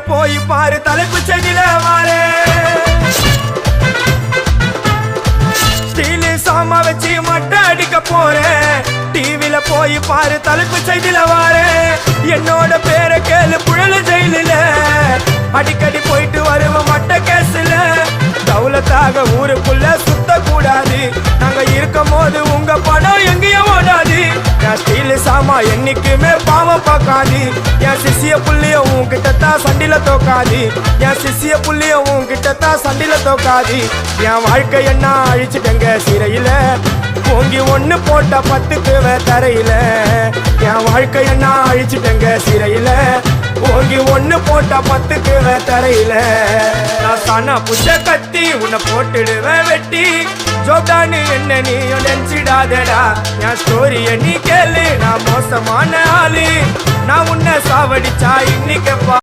போய் பாரு தலைப்பு செடியில வாரே ஸ்டீலு சாமா வச்சு மட்டை அடிக்க போறேன் டிவில போய் பாரு தலைப்பு செய்தில வாரே என்னோட பேரை கேளு புழல ஜெயிலில அடிக்கடி போயிட்டு வருவோம் மட்ட கேஸ்ல தௌலத்தாக ஊருக்குள்ள சுத்த கூடாது நாங்க இருக்கும் போது உங்க படம் எங்கேயும் ஓடாது என் ஸ்டீலு சாமா என்னைக்குமே பாவம் பார்க்காது என் சிசிய புள்ளிய உன்கிட்டத்தான் சண்டில தோக்காது என் சிசிய புள்ளிய உன்கிட்டத்தான் சண்டில தோக்காது என் வாழ்க்கை என்ன அழிச்சிட்டங்க சிறையில ஓங்கி ஒண்ணு போட்ட 10க்கு தரையில என் வாழ்க்கை என்ன அழிச்சிட்டங்க சிறையில ஓங்கி ஒண்ணு போட்ட 10க்கு தரையில நான் தானா புஷ கத்தி உன்னை போட்டுடுவேன் வெட்டி ஜோப்டானு என்ன நீ நினைச்சிடாதடா என் ஸ்டோரிய நீ கேளு நான் மோசமான ஆளு நான் உன்னை சாவடிச்சா இன்னைக்கு